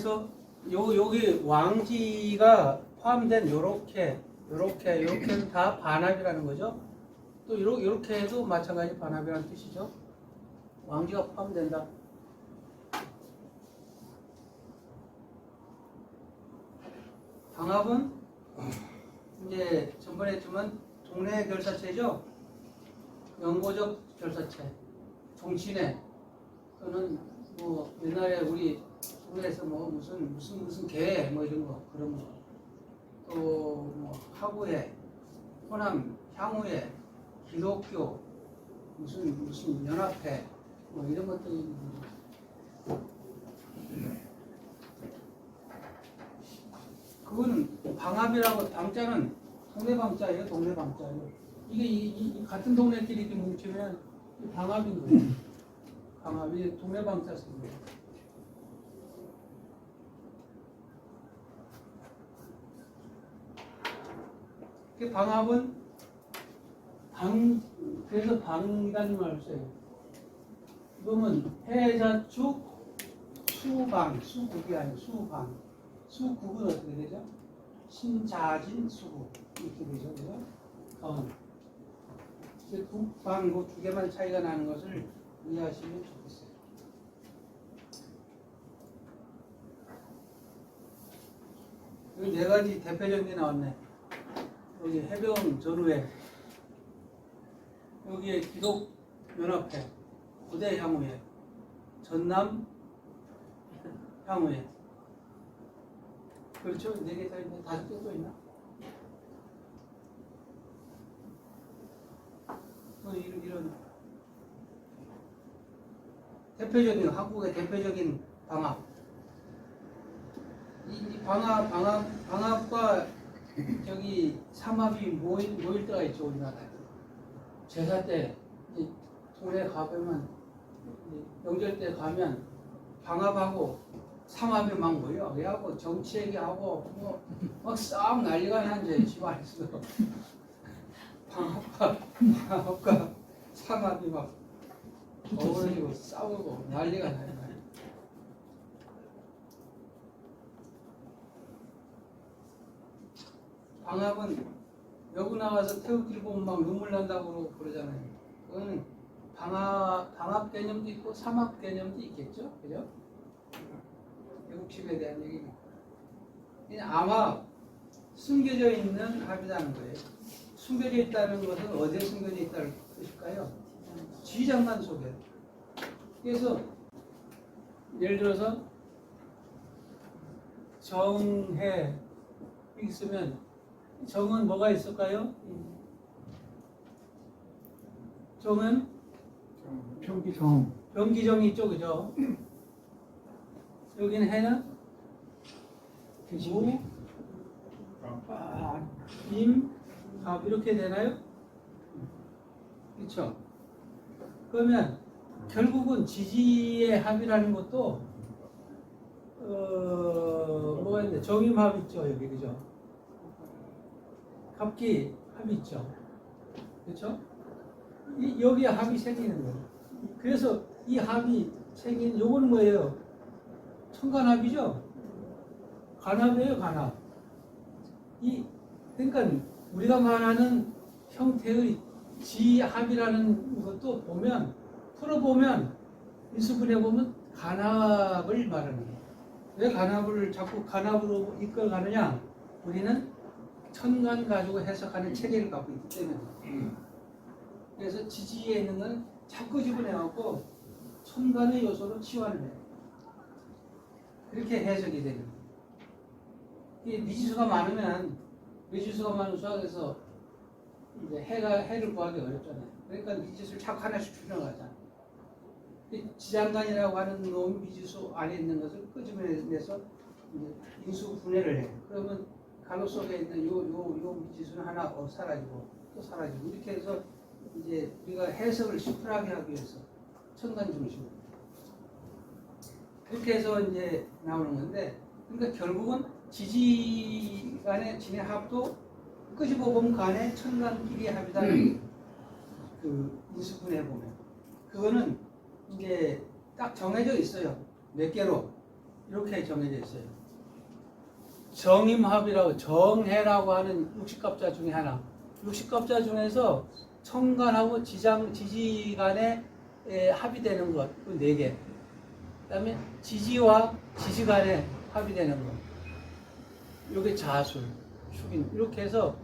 그래서 여기 왕지가 포함된 요렇게는 다 반합이라는 거죠. 또 요렇게 해도 마찬가지 반합이라는 뜻이죠. 왕지가 포함된다. 방합은 이제 전번에 했지만 동네 결사체죠. 영고적 결사체, 종친회 또는 뭐 옛날에 우리 동네에서 뭐 무슨 개 뭐 이런 거 그런 거, 또 뭐 하구회, 호남 향후회, 기독교 무슨 연합회 뭐 이런 것들이 그거는 방합이라고. 방자는 동네 방자예요. 동네 방자예요. 이게 이 같은 동네끼리 이렇게 뭉치면 방합인 거예요. 방합이 동네 방자 쓴 거예요. 방합은 그래서 방이라는 말을 써요. 그러면 해자축 수방, 수국이 아니고 수방. 수국은 어떻게 되죠? 신자진 수국 이렇게 되죠. 그죠? 국방 그 두 개만 차이가 나는 것을 이해하시면 좋겠어요. 여기 네 가지 대표적인 게 나왔네. 여기 해병 전후회, 여기에 기독연합회, 부대 향후회, 전남 향후회. 그렇죠? 4개 다 있네. 5개 또 있나? 이런 대표적인 한국의 대표적인 방합. 이 방합과 저기 삼합이 모일 때가 있죠. 우리나라에 제사 때 동네 가보면 명절 때 가면 방합하고 삼합이 막 모여. 그래갖고 정치 얘기하고 막 싸움 난리가 나는데 집안에서 방합과 삼합이 막 어울리고 싸우고 난리가 나요. 방합은 여기 나와서 태극기를 보면 막 눈물 난다고 그러잖아요. 그거는 방합 개념도 있고 삼합 개념도 있겠죠, 그죠? 애국심에 대한 얘기니까. 아마 숨겨져 있는 합이라는 거예요. 숨겨져 있다는 것은 어디에 숨겨져 있다는 뜻일까요? 지휘장관 속에. 그래서 예를 들어서 정해 있으면 정은 뭐가 있을까요? 정은 병기정이 있죠, 그죠? 여기는 해는 무, 임, 갑 이렇게 되나요? 그렇죠? 그러면 결국은 지지의 합이라는 것도 뭐가 있는데 정임합 있죠, 여기 그죠? 갑기 합이 있죠, 그렇죠? 여기에 합이 생기는 거예요. 그래서 이 합이 생긴 요거는 뭐예요? 천간합이죠. 간합이에요, 간합. 그러니까 우리가 말하는 형태의 지합이라는 것도 풀어보면 인수분해 보면 간합을 말하는 거예요. 왜 간합을 자꾸 간합으로 이끌어가느냐? 우리는 천간 가지고 해석하는 체계를 갖고 있기 때문에. 그래서 지지에 있는 건 자꾸 집어내갖고 천간의 요소로 치환을 해요. 그렇게 해석이 되는 거예요. 미지수가 많으면 수학에서 이제 해를 구하기 어렵잖아요. 그러니까 미지수를 자꾸 하나씩 추정하잖아요. 지장간이라고 하는 놈 미지수 안에 있는 것을 끄집어내서 인수 분해를 해요. 그러면 가로 속에 있는 요 미지수는 하나 사라지고 또 사라지고 이렇게 해서 이제 우리가 해석을 심플하게 하기 위해서 천간 중심으로 그렇게 해서 이제 나오는 건데, 그러니까 결국은 지지 간의 진의 합도 끄집어 보면 간의 천간끼리 합이다는 그 인수분해 보면 그거는 이제 딱 정해져 있어요. 몇 개로 이렇게 정해져 있어요. 정임합이라고 정해라고 하는 육식갑자 중에 하나. 육식갑자 중에서 천간하고 지지 간에 합의되는 것, 그 4개. 그다음에 지지와 지지 간에 합의되는 것. 이게 자술, 축인. 이렇게 해서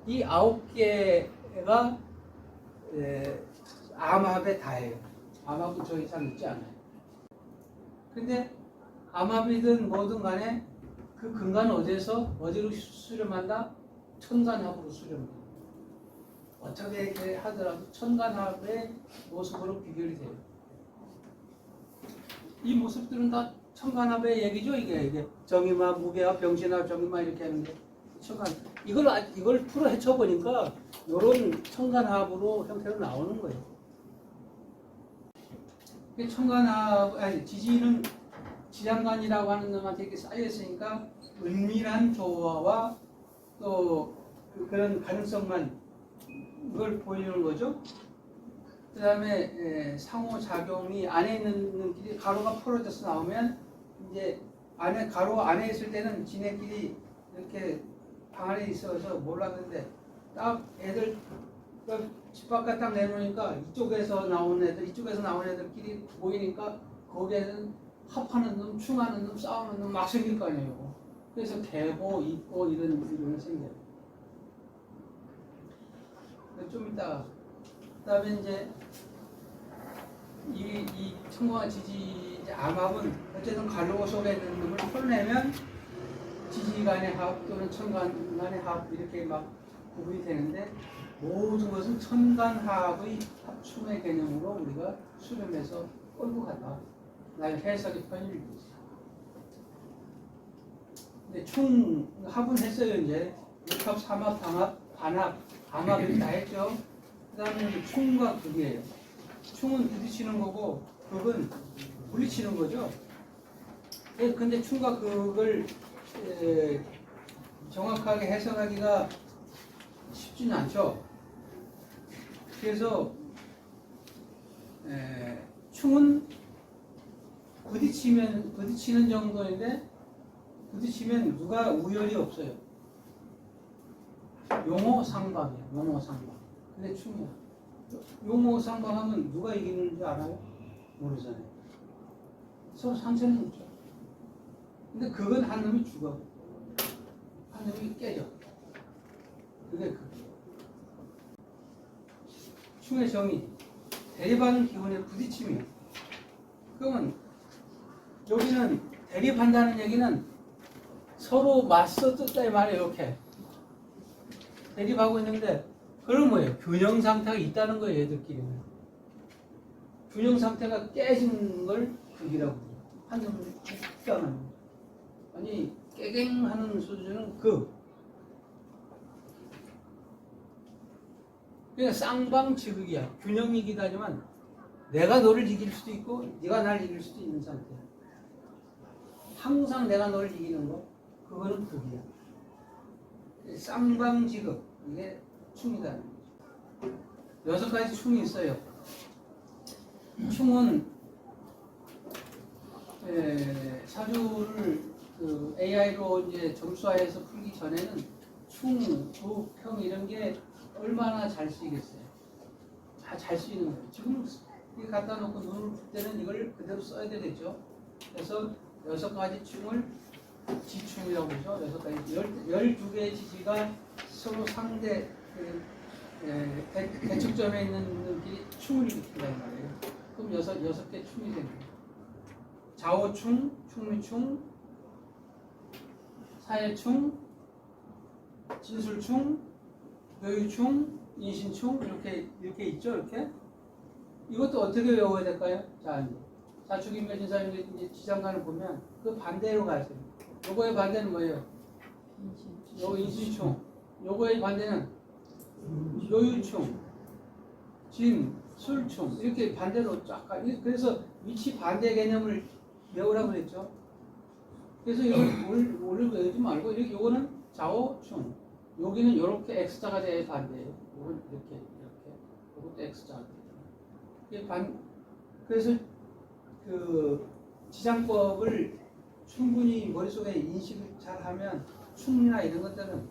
이 9개가 암합에 다예요. 암합은 저희 잘 있지 않아요. 근데 암합이든 뭐든 간에 그 근간은 어디로 수렴한다? 천간합으로 수렴한다. 어떻게 이렇게 하더라도 천간합의 모습으로 비교이 돼요. 이 모습들은 다 천간합의 얘기죠. 이게 정임합, 무게합, 병신합, 정임합 이렇게 하는 게 천간. 이걸 풀어 헤쳐 보니까 이런 천간합으로 형태로 나오는 거예요. 천간합, 지지는 지장간이라고 하는 놈한테 이렇게 쌓여 있으니까 은밀한 조화와 또 그런 가능성만 이걸 보이는 거죠. 그 다음에 상호작용이 안에 있는 길이 가로가 풀어져서 나오면 이제 가로 안에 있을 때는 지네끼리 이렇게 방 안에 있어서 몰랐는데 딱 애들 집 바깥 딱 내놓으니까 이쪽에서 나온 애들끼리 보이니까 거기에는 합하는 놈, 충하는 놈, 싸우는 놈 막 생길 거 아니에요. 그래서 개고, 입고 이런 생겨요. 좀 이따 그다음에 이제 이 청과 지지 암합은 어쨌든 가로 속에 있는 놈을 풀어내면 지지 간의 합 또는 천간 간의 합 이렇게 막 구분이 되는데 모든 것은 천간합의 합충의 개념으로 우리가 수렴해서 끌고 간다. 나의 해석의 편의를 위해서. 근데 합은 했어요. 이제 육합, 삼합, 당합, 반합, 암합이 다 했죠. 그 다음에 충과 극이에요. 충은 부딪히는 거고 극은 물리치는 거죠. 근데 충과 극을 정확하게 해석하기가 쉽지는 않죠. 그래서 충은 부딪히는 정도인데 부딪히면 누가 우열이 없어요. 용호상방이에요. 용호상방. 근데 충이야. 용호상방하면 누가 이기는 줄 알아요? 모르잖아요. 서로 상처는 있죠. 근데 그건 한 놈이 죽어. 한 놈이 깨져. 그게 극이에요. 충의 정의. 대립하는 기운의 부딪힘이에요. 그러면 여기는 대립한다는 얘기는 서로 맞서 뜯다 이 말이에요. 이렇게 대립하고 있는데 그럼 뭐예요? 균형 상태가 있다는 거예요. 얘들끼리는 균형 상태가 깨진 걸 극이라고 해요. 한 놈을 흑당하는 아니 깨갱하는 수준은 극. 그러니까 쌍방지극이야. 균형이기도 하지만 내가 너를 이길 수도 있고 네가 날 이길 수도 있는 상태야. 항상 내가 너를 이기는 거 그거는 극이야. 쌍방지극 이게 충이다. 6가지 충이 있어요. 충은 사주를 AI로 이제 점수화해서 풀기 전에는 충, 부, 평 이런 게 얼마나 잘 쓰이겠어요. 다 잘 쓰이는 거예요. 지금 이렇게 갖다 놓고 눈을 풀 때는 이걸 그대로 써야 되겠죠. 그래서 6가지 충을 지충이라고 그러죠. 6가지 12개의 지지가 서로 상대 대척점에 있는 놈들끼리 충을 일으킨단 말이에요. 그럼 6개 충이 되는 거예요. 좌우충, 충미충, 사해충, 진술충, 묘유충, 인신충 이렇게 있죠. 이렇게 이것도 어떻게 외워야 될까요? 자, 자축인묘진사인데 이제 지장간을 보면 그 반대로 가세요. 요거의 반대는 뭐예요? 요거 인신충. 요거의 반대는 묘유충, 진, 술충 이렇게 반대로 쫙 가. 그래서 위치 반대 개념을 외우라고 그랬죠. 그래서 이걸 오늘 외우지 말고 요거는 좌우충. 여기는 이렇게 X자가 돼야 반대예요. 이건 이렇게. 이것도 X자가 돼요. 그래서 그 지장법을 충분히 머릿속에 인식을 잘 하면 춤이나 이런 것들은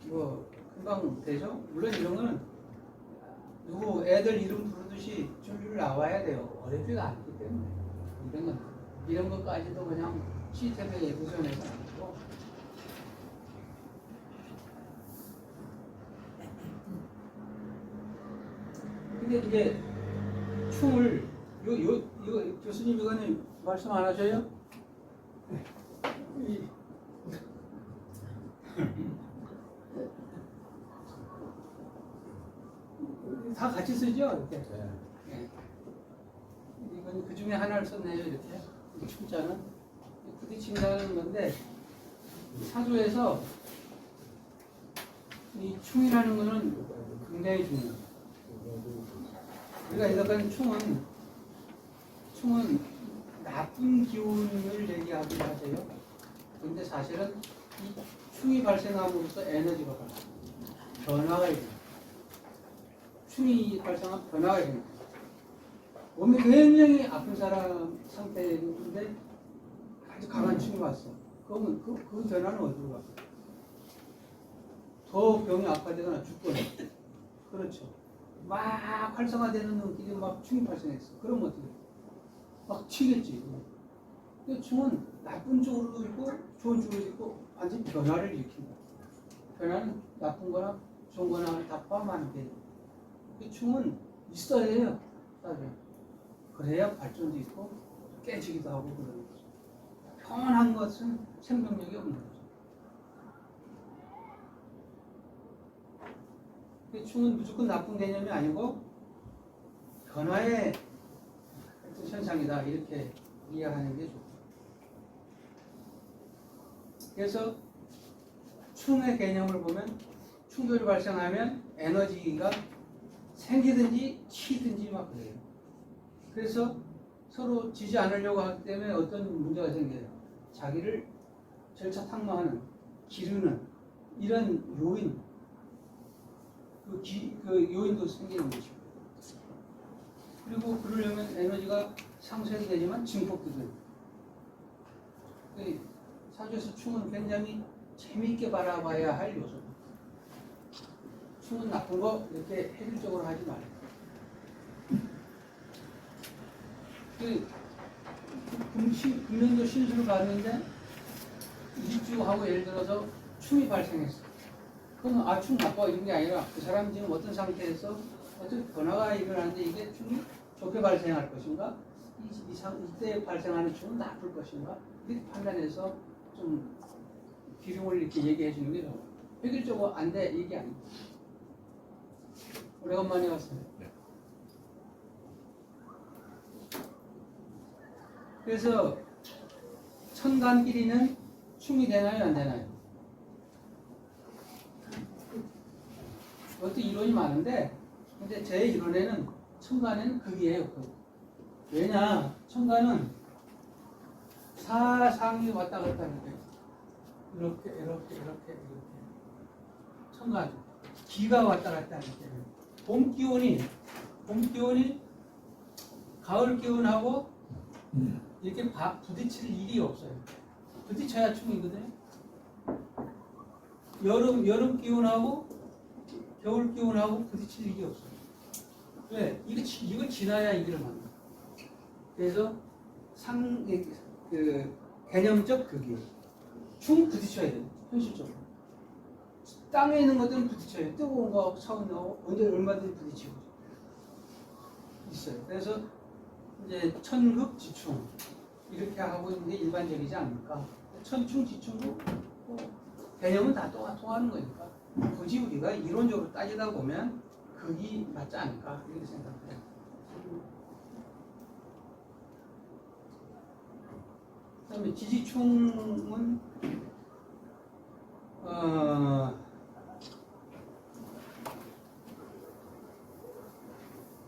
뭐 금방 되죠. 물론 이런 거는 누구 애들 이름 부르듯이 줄줄 나와야 돼요. 어렵지가 않기 때문에 이런 것까지도 그냥 시스템에 의존해서 안 되고. 근데 이제 춤을 이거 교수님 이거는 말씀 안 하셔요? 다 같이 쓰죠? 이렇게. 네. 이건 그 중에 하나를 썼네요. 이렇게. 춤자는 부딪힌다는 건데 사조에서 이 춤이라는 거는 굉장히 중요해요. 우리가 생각하는 춤은 나쁜 기운을 얘기하긴 하세요. 근데 사실은 이 춤이 발생함으로써 에너지가 변화가 일어나요. 춤이 발생한 변화가 일어나요. 몸이 굉장히 아픈 사람 상태인데 아주 강한 춤이 왔어. 그러면 그 변화는 어디로 가? 더 병이 악화되거나 죽거나. 그렇죠. 막 활성화되는 눈길이 막 춤이 발생했어. 그러면 어떻게 돼? 막 튀겠지. 근데 춤은 나쁜 쪽으로도 있고 좋은 쪽으로도 있고 완전히 변화를 일으킨다. 변화는 나쁜 거나 좋은 거나 다 포함하는 게. 이 춤은 있어야 해요. 그래야 발전도 있고 깨지기도 하고 그러는 거죠. 평온한 것은 생명력이 없는 거죠. 이 춤은 무조건 나쁜 개념이 아니고 변화의 현상이다. 이렇게 이해하는 게 좋고. 그래서 춤의 개념을 보면 충돌이 발생하면 에너지가 생기든지 치든지 막 그래요. 그래서 서로 지지 않으려고 하기 때문에 어떤 문제가 생겨요. 자기를 절차탕망하는, 기르는 이런 요인, 그 요인도 생기는 것이고. 그리고 그러려면 에너지가 상쇄도 되지만 증폭도 돼요. 사주에서 춤은 굉장히 재미있게 바라봐야 할 요소입니다. 춤은 나쁜 거 이렇게 해결적으로 하지 말아요. 금년도 신수를 봤는데 일주하고 예를 들어서 춤이 발생했어. 그러면 춤 나빠 이런 게 아니라 그 사람이 지금 어떤 상태에서 어떤 변화가 일어나는데 이게 춤이 좋게 발생할 것인가, 이때 발생하는 춤은 나쁠 것인가 이렇게 판단해서 좀 기름을 이렇게 얘기해 주는 게 좋아요. 획일적으로 안 돼 얘기 아닙니다. 오래간만에 왔어요. 그래서 천간끼리는 춤이 되나요 안 되나요? 이것도 이론이 많은데 근데 제 이론에는 천간에는 극이에요. 극. 왜냐? 천간은 사상이 왔다 갔다 하는데 이렇게 천간 기가 왔다 갔다 하기 때문에 봄 기온이 가을 기온하고 이렇게 부딪힐 일이 없어요. 부딪혀야 춤이거든요. 여름 기온하고 겨울 기온하고 부딪힐 일이 없어요. 왜? 이거 지나야 이게 일어납니다. 그래서 개념적 극이에요. 춤 부딪혀야 돼요. 현실적으로. 땅에 있는 것들은 부딪혀요. 뜨거운 거하고 차가운 거하고 언제 얼마든지 부딪히고 있어요. 그래서 이제 천극지충 이렇게 하고 있는 게 일반적이지 않을까. 천충지충도 개념은 다 통하는 거니까 굳이 우리가 이론적으로 따지다 보면 극이 맞지 않을까 이렇게 생각해요. 그다음에 지지충은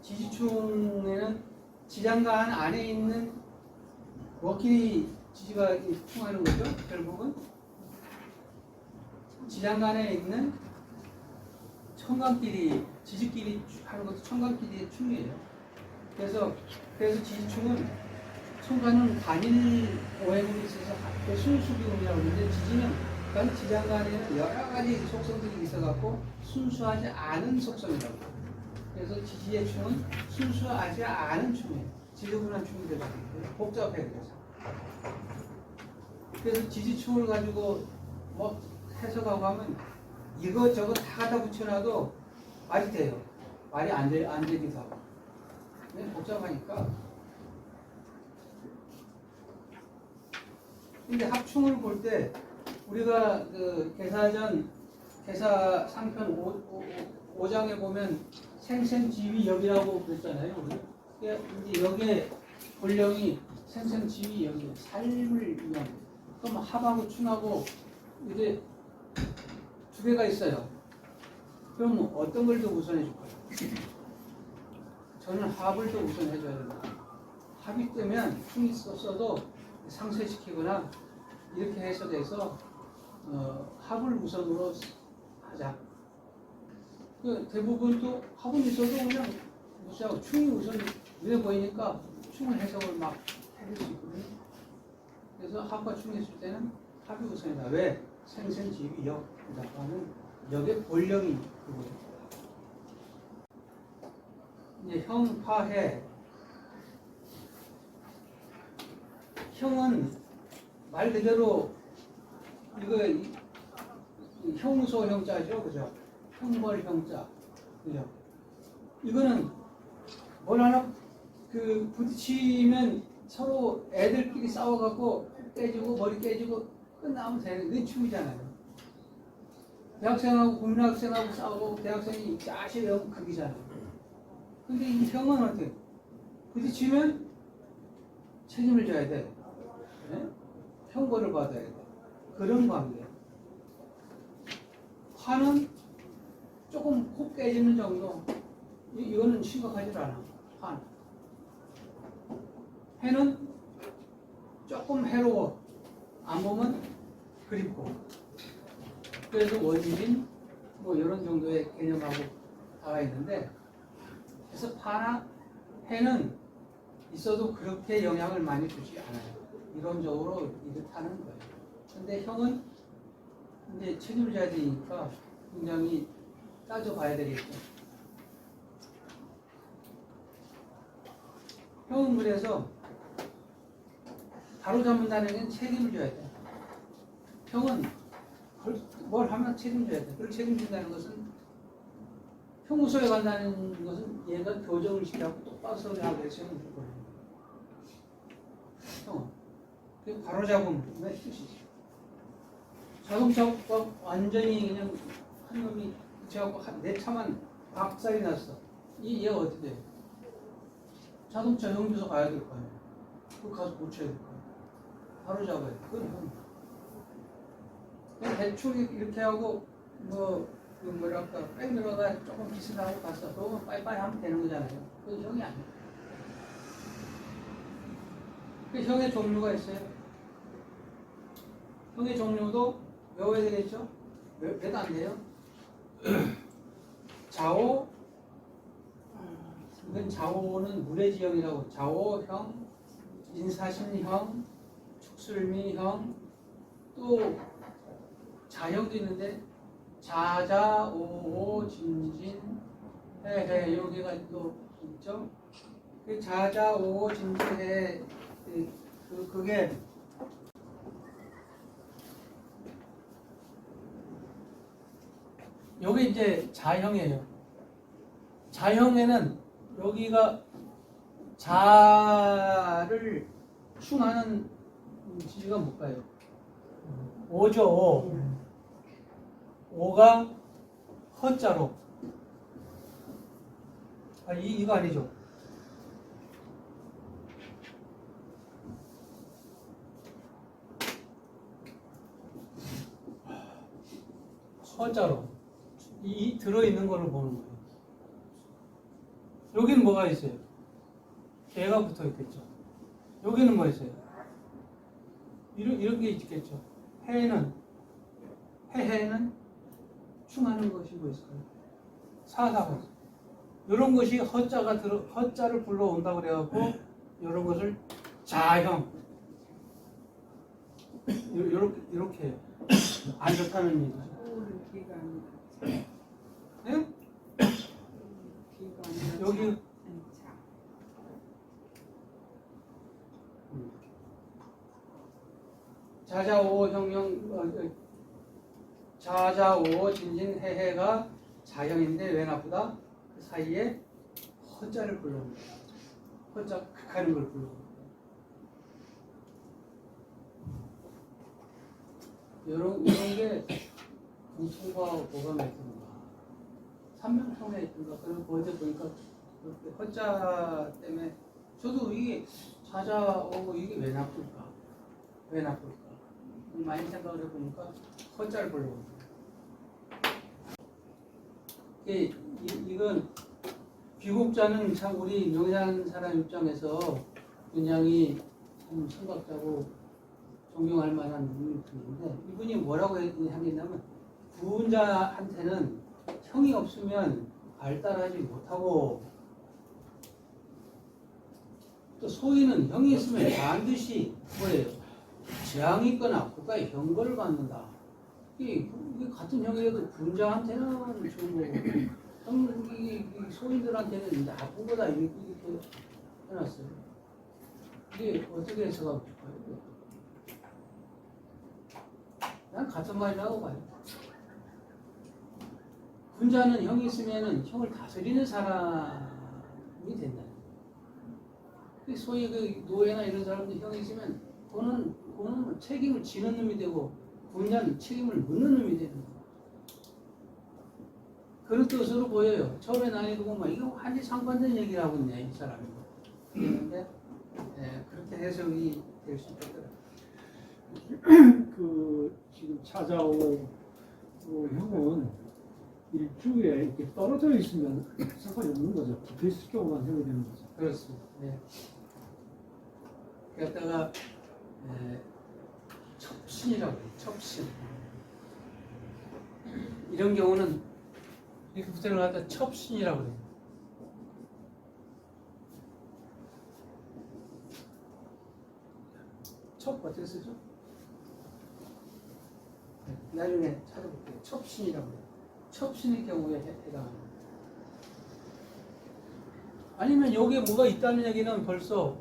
지지충에는 지장간 안에 있는 뭐끼리 지지가 충하는 거죠? 결국은 지장간에 있는 천간끼리 지지끼리 하는 것도 천간끼리의 충이에요. 그래서 지지충은 순간은 간일 오행이 있어서 순수기운이라고 하는데 지진은 간 지장간에는 여러 가지 속성들이 있어갖고 순수하지 않은 속성이라고 해요. 그래서 지지의 충은 순수하지 않은 충이에요. 지저분한 충이 되거든요. 복잡해 그래서. 그래서 지지충을 가지고 뭐 해석하고 하면 이것저것 다 갖다 붙여놔도 말이 돼요. 말이 안 되기도 하고. 근데 복잡하니까. 근데 합충을 볼 때 우리가 그 계사 상편 5장에 보면 생생지위역이라고 그랬잖아요. 그러니까 이제 역의 본령이 생생지위역이에요. 삶을 위한. 그럼 합하고 충하고 이제 두 개가 있어요. 그럼 어떤 걸 더 우선해 줄 거예요? 저는 합을 더 우선해 줘야 된다. 합이 뜨면 충이 썼어도 상쇄시키거나 이렇게 해석해서 합을 우선으로 하자. 그 대부분 또 합은 있어도 그냥 무시하고 충이 우선 눈에 보이니까 충을 해석을 막 해줄 수 있거든요. 그래서 합과 충이 있을 때는 합이 우선이다. 왜? 생생지위역 하는 역의 본령이 그거예요. 이제 형파해. 형은 말 그대로 이거 형소 형자죠, 그죠? 형벌 형자, 그죠? 이거는 뭘 하나 그 부딪히면 서로 애들끼리 싸워갖고 깨지고 머리 깨지고 끝나면 되는 게 춤이잖아요. 대학생하고 국민학생하고 싸우고 대학생이 짜시 영 극이잖아요. 근데 이 형은 어떻게 부딪히면 책임을 져야 돼. 네? 형벌을 받아야 돼. 그런 관계예요. 화는 조금 코 깨지는 정도. 이거는 심각하지 않아. 화는. 해는 조금 해로워. 안 보면 그립고. 그래서 원진 뭐 이런 정도의 개념하고 나와 있는데, 그래서 파나 해는 있어도 그렇게 영향을 많이 주지 않아요. 이론적으로 이렇다는 거예요. 근데 형은 이제 책임을 져야 되니까 굉장히 따져봐야 되겠죠. 형은 그래서 바로잡는다는 게 책임을 져야 돼. 형은 뭘 하면 책임져야 돼. 그걸 책임진다는 것은 형무소에 간다는 것은 얘가 교정을 시켜갖고 똑바로 서게 책임질 거예요. 형은. 그게 바로잡음의 뜻이지. 자동차가 완전히 그냥 한 놈이 제하고 내 차만 박살이 났어. 얘가 어떻게 돼? 자동차 영주소 가야 될 거 아니야. 그거 가서 고쳐야 될 거 아니야. 바로잡아야 돼. 그건 형. 그냥 대충 이렇게 하고 뭐랄까 백미러가 조금 비슷하고 갔어. 그거 빠이빠이 하면 되는 거잖아요. 그건 형이 아니야. 그 형의 종류가 있어요. 형의 종류도 외워야 되겠죠? 몇 안 돼요? 자오, 이건 자오는 무례지형이라고. 자오형, 인사심형, 축술미형, 또 자형도 있는데 자자, 오오, 진진, 해해 여기가 또 있죠? 그 자자, 오오, 진진, 해 그게 여기 이제 자형이에요. 자형에는 여기가 자를 충하는 지가 뭘까요? 오죠. 오. 오가 허자로. 이거 아니죠. 허자로. 이 들어있는 거를 보는 거예요. 여기는 뭐가 있어요? 개가 붙어 있겠죠. 여기는 뭐 있어요? 이런 게 있겠죠. 해는 충하는 것이 뭐 있을까요? 사사가 있어요. 이런 것이 허자를 불러온다고 그래갖고 이런 것을 자형. 이렇게 안 좋다는 얘기죠. 기가 아니라. 네? 기가 아니라. 여기 자. 자자오 형형 자자오 진진해해가 자형인데 왜 나쁘다? 그 사이에 허자를 불러옵니다. 허자 극하는 걸 불러옵니다. 이런 게 공통과 뭐가 있던가 삼명통에 있던가 그런 거 어제 보니까 그렇게 허자 때문에 저도 이게 자자오 이게 왜 나쁠까? 왜 나쁠까? 많이 생각을 해보니까 허자를 불러옵니다. 이건 귀국자는 참 우리 명산 사람 입장에서 굉장히 참 선각자고 존경할 만한 분인데 이분이 뭐라고 하겠냐면 구운자한테는 형이 없으면 발달하지 못하고 또 소인은 형이 있으면 반드시 뭐예요? 재앙이 있거나 국가의 형벌을 받는다. 이게 같은 형이라도 군자한테는 좋은 거고 이 소인들한테는 나쁜 거다 이렇게 해놨어요. 이게 어떻게 해석하고 싶어요? 난 같은 말이라고 봐요. 군자는 형이 있으면은 형을 다스리는 사람이 된다. 소위 그 노예나 이런 사람들 형이 있으면 그거는 책임을 지는 놈이 되고 군자는 책임을 묻는 놈이 되는 거예요. 그런 뜻으로 보여요. 처음에 나이도 보면 이거 완전히 상반된 얘기를 하고 있네 이 사람이. 그런데 그렇게 해석이 될 수 있더라고요. 그 지금 찾아온 형은 일주에 이렇게 떨어져 있으면 상관이 없는 거죠. 붙어 있을 경우만 생각이 되는 거죠. 그렇습니다. 네. 그랬다가 첩신이라고 해요. 첩신. 이런 경우는 이렇게 붙어있는 걸 갖다 첩신이라고 해요. 첩 어떻게 쓰죠? 나중에 찾아볼게요. 첩신이라고 해요. 첩신의 경우에 해당합니다. 아니면 여기에 뭐가 있다는 얘기는 벌써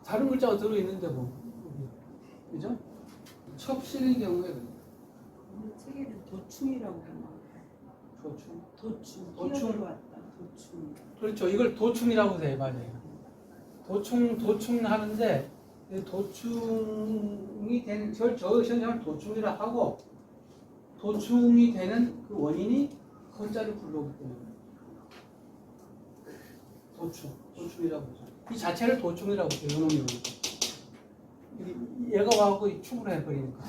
다른 글자가 들어있는데 뭐. 그죠? 첩신의 경우에 오늘 책에는 도충이라고 하나. 도충. 도충. 도충. 끼어들어왔다. 도충. 그렇죠. 이걸 도충이라고 해요. 맞아요. 도충 하는데 도충이 되는 저 현상을 도충이라 하고 도충이 되는 그 원인이 허자를 불러오기 때문에 도충이라고 하죠. 이 자체를 도충이라고 해요. 요놈이 얘가 와갖고 축을 해버리니까.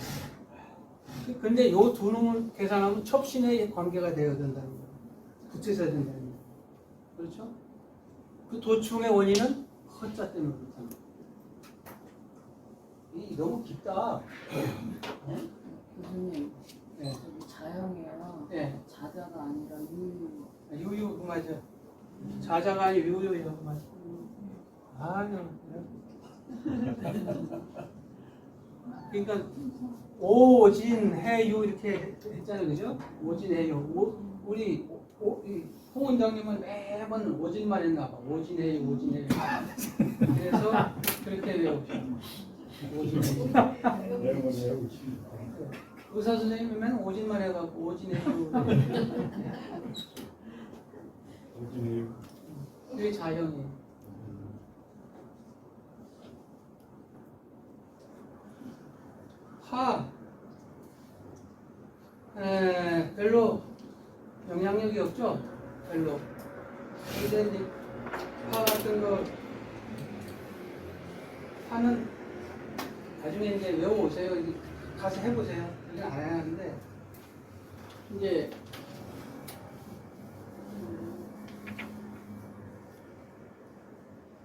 근데 요 두 놈을 계산하면 첩신의 관계가 되어야 된다는 거예요. 붙여 있어야 된다는 거예요. 그렇죠? 그 도충의 원인은 허자 때문에 그렇다는 거예요. 이 너무 깊다. 네? 교수님, 네. 저기 자형이에요. 네. 자자가 아니라 유유. 유유 그 맞아. 자자가 아니고 유유예요. 그 맞아. 아니요. 그러니까 오진해유 이렇게 했잖아요, 그죠? 오진해유. 우리 홍 원장님은 매번 오진만 했나 봐. 오진해유. 그래서 그렇게 외우시죠. 오진해유. 의사 선생님이 맨 오진만 해갖고 오진해유. 이게 자형이에요. 파. 별로 영향력이 없죠? 별로. 근데 이제 파 같은 거, 파는 나중에 이제 외워오세요. 가서 해보세요. 이게 안 하는데, 이제,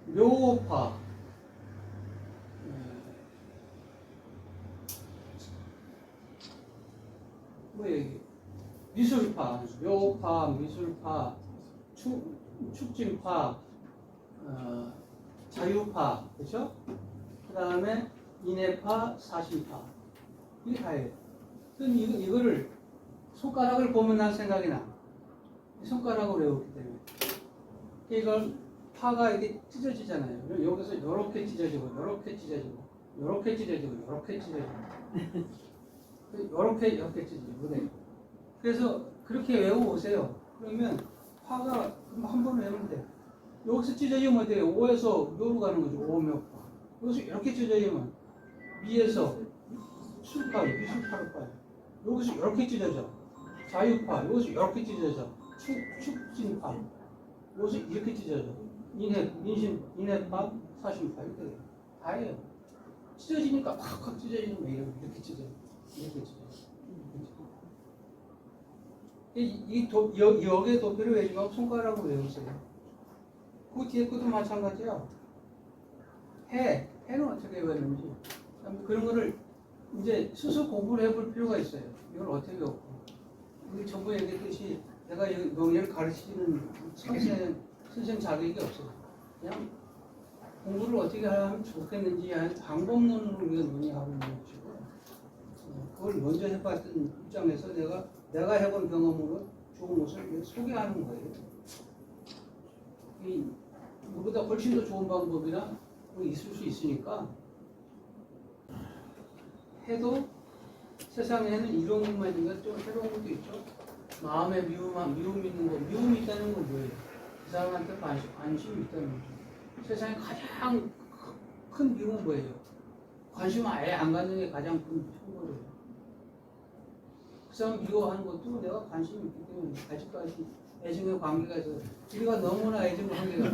묘파. 뭐예요, 이게? 미술파, 묘파, 미술파, 축진파, 자유파, 그렇죠? 그 다음에 인해파, 사심파. 이게 다예요. 그럼 이거를 손가락을 보면 난 생각이 나. 손가락을 외웠기 때문에. 이걸 파가 이렇게 찢어지잖아요. 여기서 이렇게 찢어지고, 이렇게 찢어지고, 이렇게 찢어지고, 이렇게 찢어지고, 이렇게 찢어지고, 그래. 그래서 그렇게 외워오세요. 그러면 파가 한 번 외우면 돼. 여기서 찢어지면 어때요? 오에서 묘로 가는 거죠. 오묘파. 여기서 이렇게 찢어지면 미에서 술파, 미술파로 빠요. 여기서 이렇게 찢어져. 자유파, 여기서 이렇게 찢어져. 축진파, 여기서 이렇게 찢어져. 인해파, 사심파, 이렇게 돼요. 다예요. 찢어지니까 팍팍 찢어지는 거 이렇게 찢어져. 이렇게 찢어져. 여기에 도표를 외우지 말고 손가락으로 외우세요. 그 뒤에 것도 마찬가지야. 해는 어떻게 외우는지. 그런 거를 이제 스스로 공부를 해볼 필요가 있어요. 이걸 어떻게 외우고. 우리 전부 얘기했듯이 내가 명예를 가르치는 선생 자격이 없어요. 그냥 공부를 어떻게 하면 좋겠는지 하는 방법론으로 우리가 논의하고 있는 것이고, 그걸 먼저 해봤던 입장에서 내가 해본 경험으로 좋은 것을 소개하는 거예요. 이보다 훨씬 더 좋은 방법이나 있을 수 있으니까 해도 세상에는 이런 것만 있는 건 좀 해로운 것도 있죠. 마음에 미움이 있는 거, 미움이 있다는 건 뭐예요? 그 사람한테 관심이 있다는 거죠. 세상에 가장 큰 미움은 뭐예요? 관심 아예 안 갖는 게 가장 큰 거예요. 그 사람 미워하는 것도 내가 관심이 있기 때문에 아직까지 애증의 관계가 있어서 우리가 너무나 애증 관계가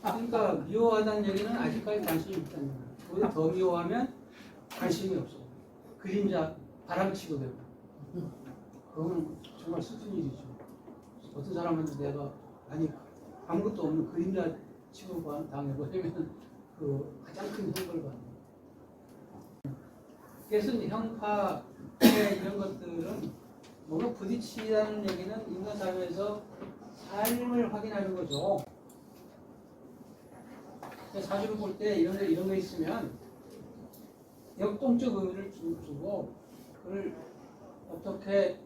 그러니까 미워하다는 얘기는 아직까지 관심이 있다는 거예요. 오히려 더 미워하면 관심이 없어. 그림자 바람 치고 되고. 그거는 정말 슬픈 일이죠. 어떤 사람한테 내가 아무것도 없는 그림자 치고 당해버리면 그 가장 큰 형벌을 받는. 그래서 형파 이런 것들은 뭔가 부딪히다는 얘기는 인간 사회에서 삶을 확인하는 거죠. 사주를 볼 때 이런 거 있으면 역동적 의미를 주고 그걸 어떻게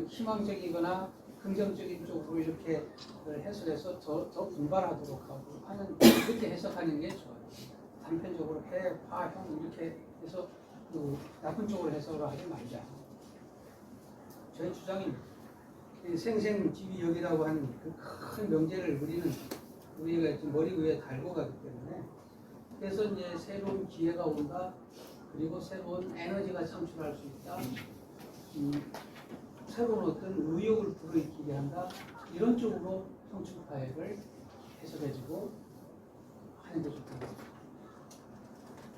희망적이거나 긍정적인 쪽으로 이렇게 해석해서 더 분발하도록 하고 하는 이렇게 해석하는 게 좋아요. 단편적으로 해, 파, 형 이렇게 해서 나쁜 쪽으로 해석을 하지 말자. 저의 주장입니다. 생생지비역이라고 하는 그 큰 명제를 우리가 지금 머리 위에 달고 가기 때문에 그래서 이제 새로운 기회가 온다. 그리고 새로운 에너지가 창출할 수 있다. 새로운 어떤 의욕을 불어일으키게 한다. 이런 쪽으로 성취 파획을